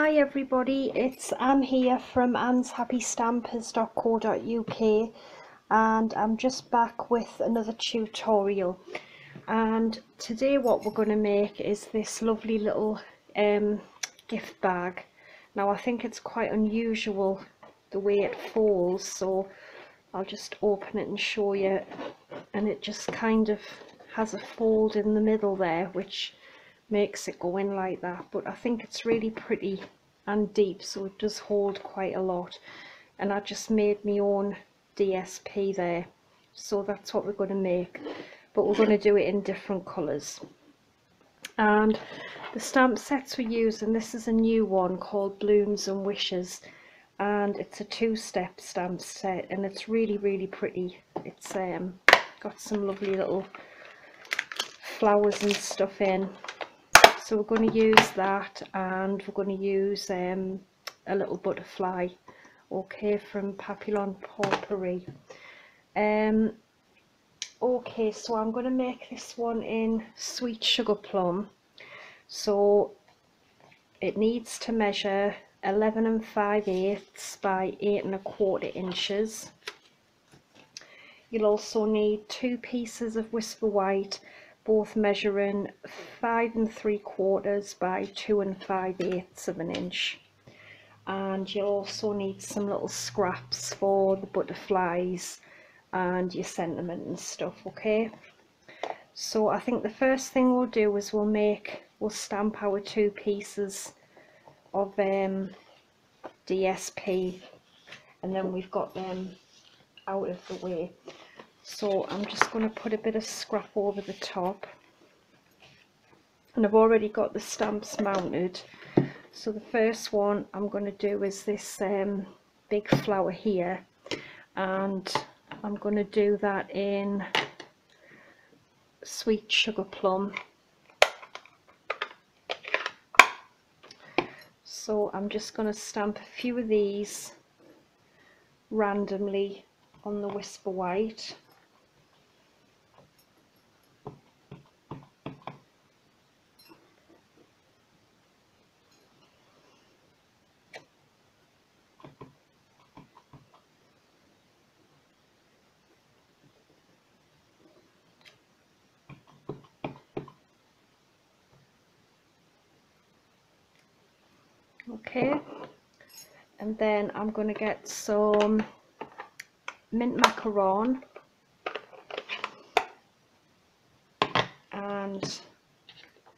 Hi everybody, it's Anne here from annshappystampers.co.uk, and I'm just back with another tutorial. And today what we're going to make is this lovely little gift bag. Now I think it's quite unusual the way it folds, so I'll just open it and show you. And it just kind of has a fold in the middle there, which makes it go in like that, but I think it's really pretty and deep, so it does hold quite a lot. And I just made my own DSP there, so that's what we're going to make, but we're going to do it in different colours. And the stamp sets we're using, this is a new one called Blooms and Wishes, and it's a two-step stamp set, and it's really pretty. It's got some lovely little flowers and stuff in. So we're going to use that, and we're going to use a little butterfly, okay, from Papillon Potpourri. Okay, so I'm going to make this one in Sweet Sugar Plum. So it needs to measure 11 5/8 by 8 1/4 inches. You'll also need 2 pieces of Whisper White, both measuring 5 3/4 by 2 5/8 of an inch. And you'll also need some little scraps for the butterflies and your sentiment and stuff, okay? So I think the first thing we'll do is we'll stamp our 2 pieces of DSP, and then we've got them out of the way. So I'm just going to put a bit of scrap over the top, and I've already got the stamps mounted. So the first one I'm going to do is this big flower here, and I'm going to do that in Sweet Sugar Plum. So I'm just going to stamp a few of these randomly on the Whisper White. Okay, and then I'm going to get some mint macaron, and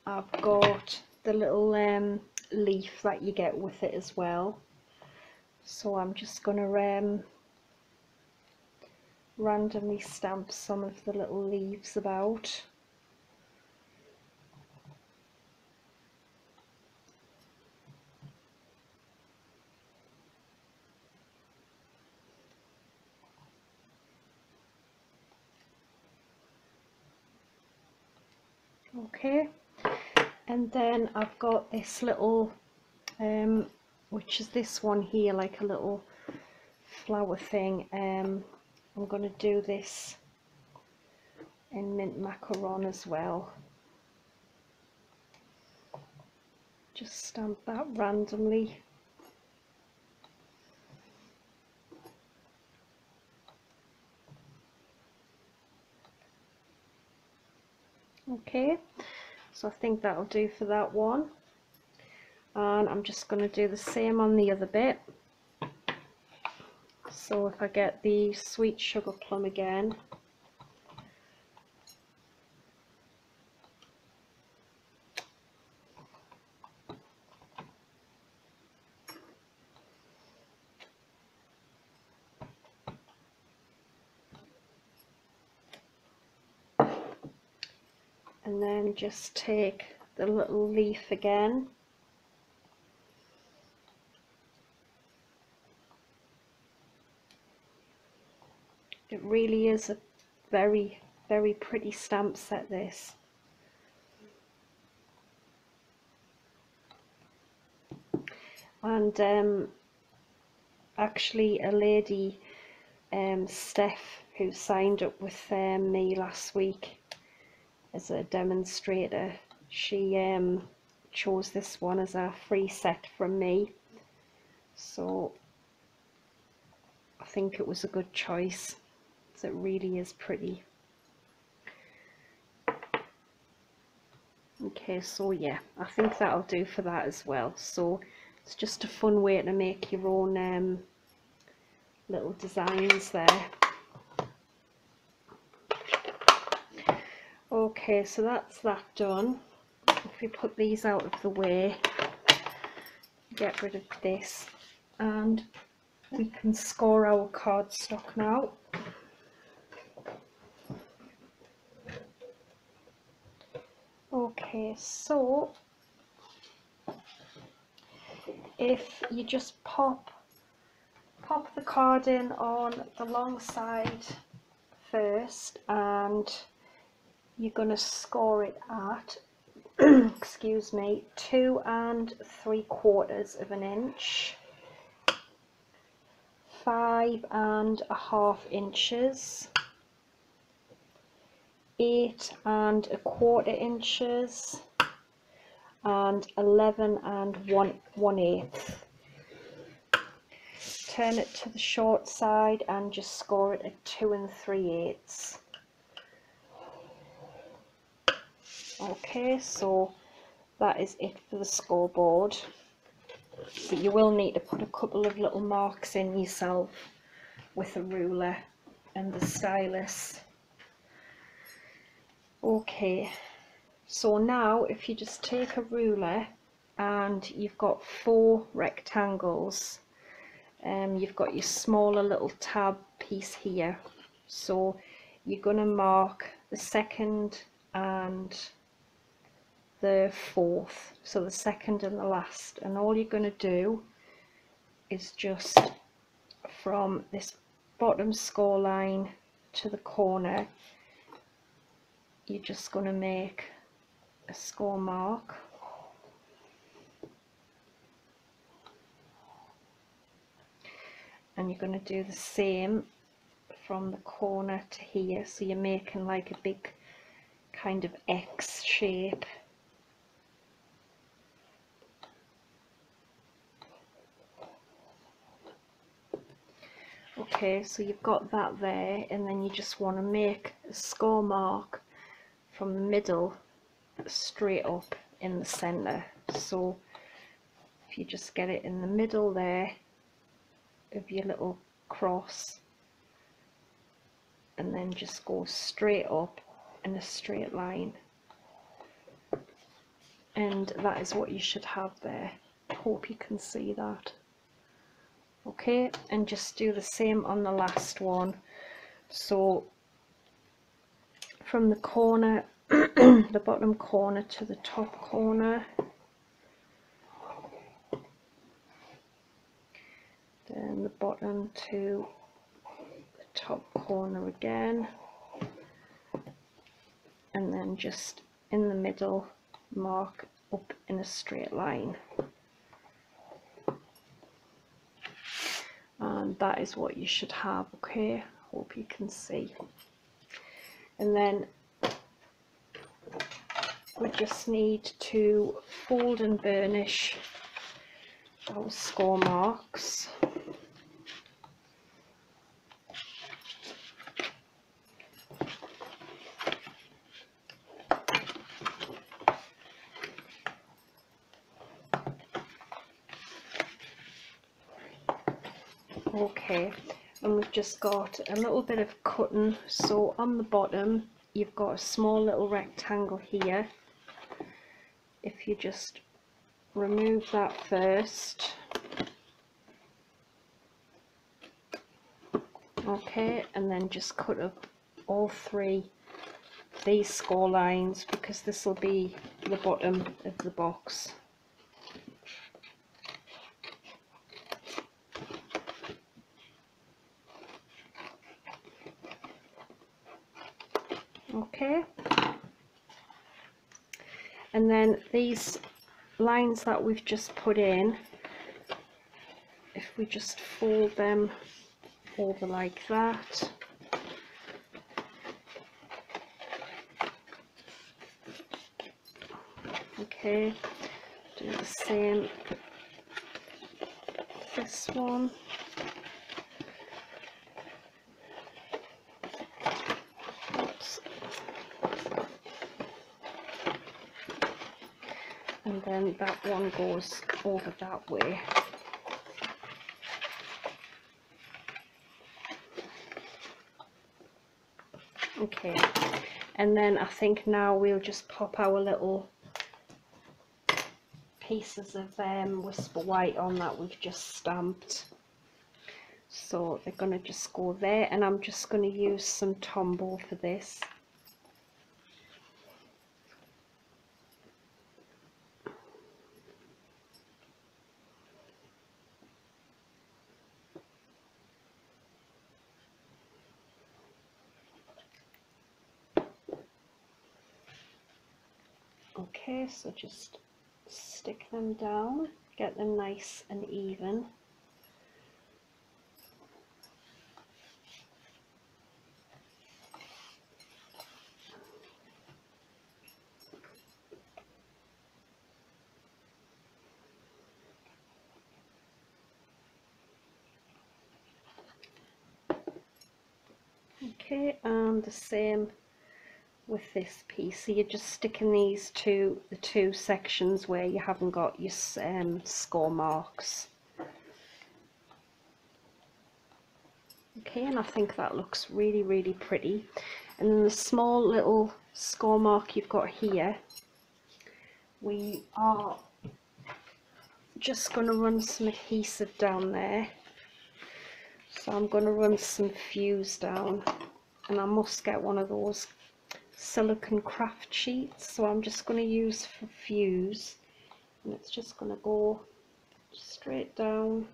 I've got the little leaf that you get with it as well. So I'm just going to randomly stamp some of the little leaves about. Okay, and then I've got this little which is this one here, like a little flower thing. I'm going to do this in mint macaron as well. Just stamp that randomly. Okay, so I think that'll do for that one, and I'm just going to do the same on the other bit. So if I get the Sweet Sugar Plum again, and then just take the little leaf again, it really is a very pretty stamp set, this. And actually a lady, Steph, who signed up with me last week as a demonstrator, she chose this one as a free set from me, so I think it was a good choice. It really is pretty. Okay, so yeah, I think that'll do for that as well. So it's just a fun way to make your own little designs there. Okay, so that's that done. If we put these out of the way, get rid of this, and we can score our cardstock now. Okay, so if you just pop the card in on the long side first, and you're going to score it at excuse me, 2 3/4 of an inch, 5 1/2 inches, 8 1/4 inches, and 11 1/8. Turn it to the short side and just score it at 2 3/8. Okay, so that is it for the scoreboard, but you will need to put a couple of little marks in yourself with a ruler and the stylus. Okay, so now if you just take a ruler and you've got 4 rectangles, you've got your smaller little tab piece here, so you're going to mark the 2nd and the 4th, so the 2nd and the last, and all you're going to do is just from this bottom score line to the corner, you're just going to make a score mark, and you're going to do the same from the corner to here, so you're making like a big kind of X shape. Okay, so you've got that there, and then you just want to make a score mark from the middle straight up in the center. So if you just get it in the middle there of your little cross, and then just go straight up in a straight line, and that is what you should have there. Hope you can see that. Okay, and just do the same on the last one. So from the corner the bottom corner to the top corner, then the bottom to the top corner again, and then just in the middle mark up in a straight line. And that is what you should have. Okay, hope you can see. And then we just need to fold and burnish our score marks. Okay, and we've just got a little bit of cutting. So on the bottom you've got a small little rectangle here. If you just remove that first, okay, and then just cut up all 3 of these score lines, because this will be the bottom of the box. Okay, and then these lines that we've just put in, if we just fold them over like that, okay, Do the same this one. Oops. And then that one goes over that way. Okay, and then I think now we'll just pop our little pieces of Whisper White on that we've just stamped. So they're going to just go there, and I'm just going to use some Tombow for this. Okay, so just stick them down, get them nice and even. Okay, and the same with this piece. So you're just sticking these to the two sections where you haven't got your score marks. Okay, and I think that looks really, really pretty. And then the small little score mark you've got here, we are just going to run some adhesive down there. So I'm going to run some fuse down, and I must get one of those silicone craft sheets, so I'm just going to use for fuse, and it's just going to go straight down.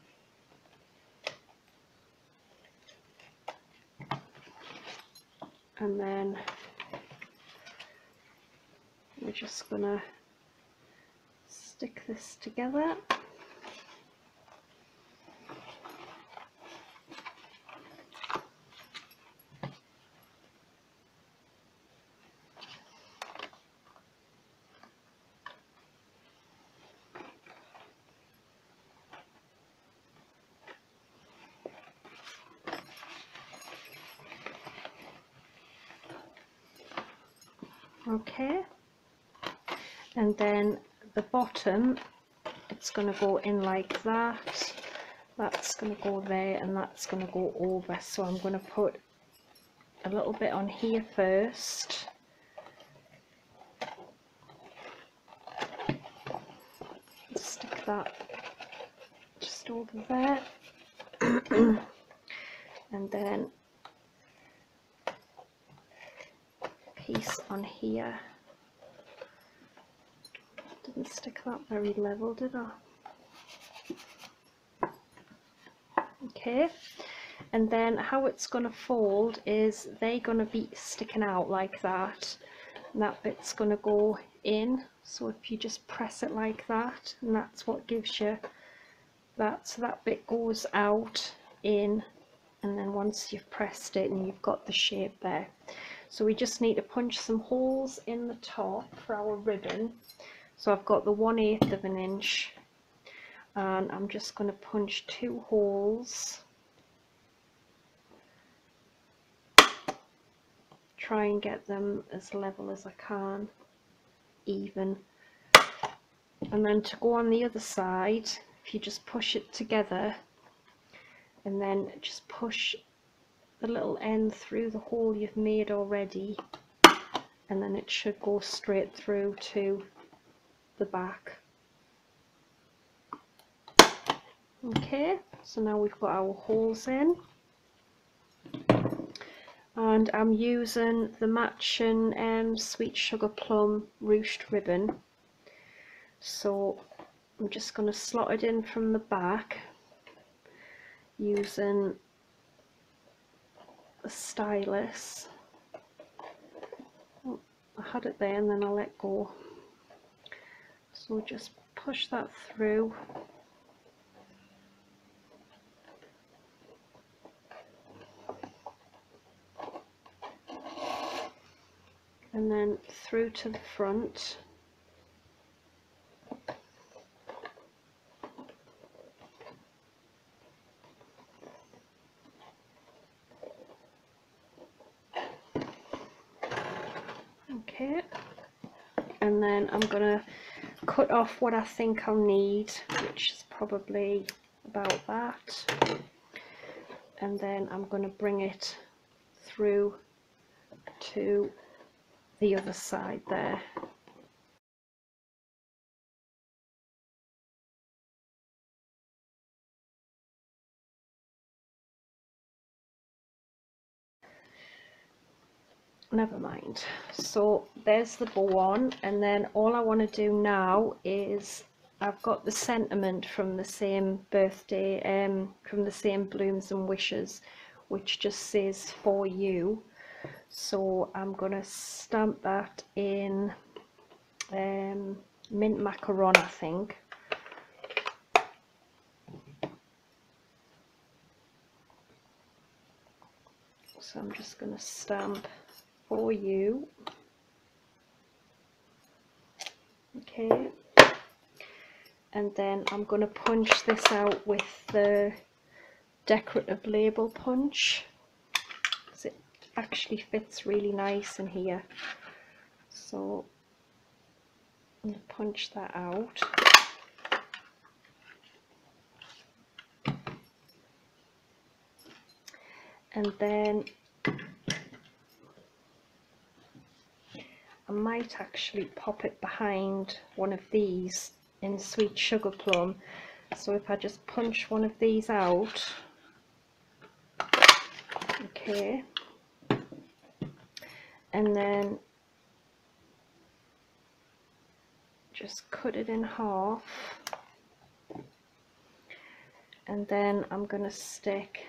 And then we're just going to stick this together. Okay, and then the bottom, it's going to go in like that, that's going to go there, and that's going to go over. So I'm going to put a little bit on here first, stick that just over there, and then piece on here. Didn't stick that very level, did I? Okay, and then how it's going to fold is they're going to be sticking out like that, and that bit's going to go in. So if you just press it like that, and that's what gives you that, so that bit goes out, in, and then once you've pressed it and you've got the shape there. So we just need to punch some holes in the top for our ribbon. So I've got the 1/8 of an inch, and I'm just going to punch 2 holes. Try and get them as level as I can, even. And then to go on the other side, if you just push it together and then just push the little end through the hole you've made already, and then it should go straight through to the back. Okay, so now we've got our holes in, and I'm using the matching Sweet Sugar Plum ruched ribbon. So I'm just going to slot it in from the back using a stylus. Oh, I had it there and then I let go. So just push that through. And then through to the front. and then I'm gonna cut off what I think I'll need, which is probably about that, and then I'm gonna bring it through to the other side there. Never mind. So there's the bow on, and then all I want to do now is, I've got the sentiment from the same birthday, from the same Blooms and Wishes, which just says "for you." So I'm gonna stamp that in mint macaron, I think. So I'm just gonna stamp "for you." Okay, and then I'm going to punch this out with the decorative label punch, because it actually fits really nice in here. So I'm going to punch that out. And then I might actually pop it behind one of these in Sweet Sugar Plum. So if I just punch one of these out, okay, and then just cut it in half, and then I'm going to stick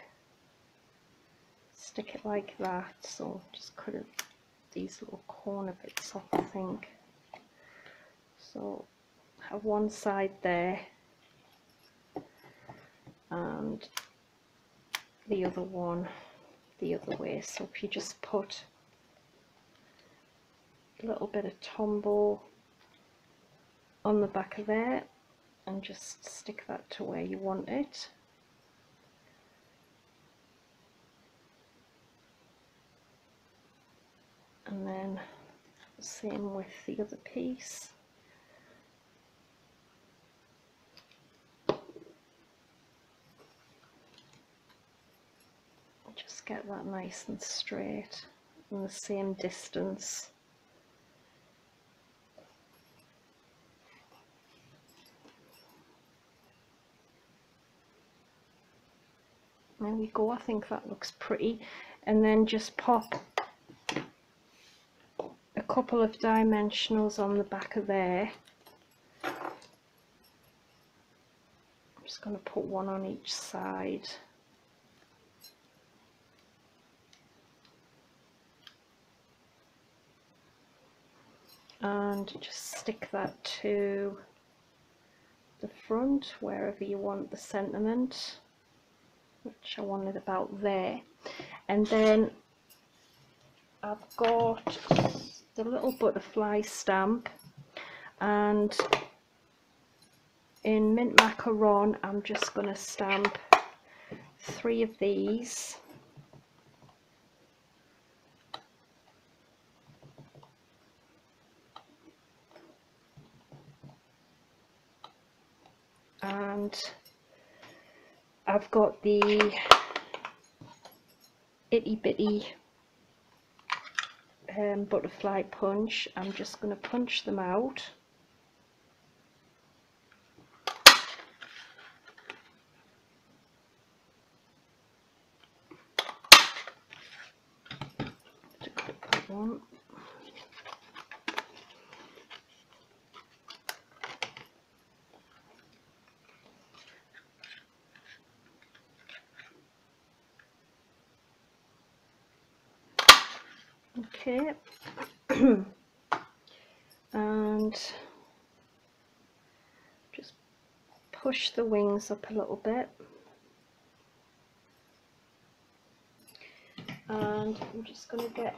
it like that. So just cut it, these little corner bits off, I think. So have one side there and the other one the other way. So if you just put a little bit of Tombow on the back of there and just stick that to where you want it. And then same with the other piece. Just get that nice and straight and the same distance. There we go, I think that looks pretty. And then just pop a couple of dimensionals on the back of there. I'm just going to put one on each side. And just stick that to the front, wherever you want the sentiment, which I wanted about there. And then I've got the little butterfly stamp, and in mint macaron I'm just going to stamp 3 of these. And I've got the itty bitty butterfly punch. I'm just going to punch them out. To clip that one. Okay, and just push the wings up a little bit, and I'm just going to get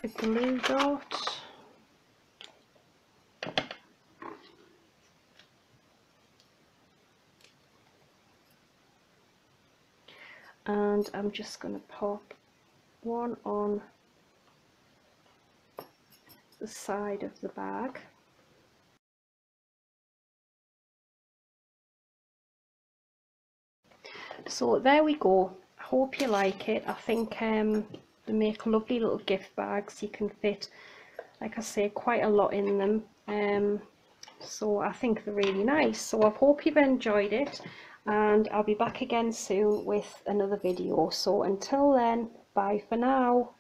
a glue dot, and I'm just going to pop one on the side of the bag. So there we go. I hope you like it. I think they make lovely little gift bags. You can fit, like I say, quite a lot in them. So I think they're really nice. So I hope you've enjoyed it, and I'll be back again soon with another video. So until then, bye for now.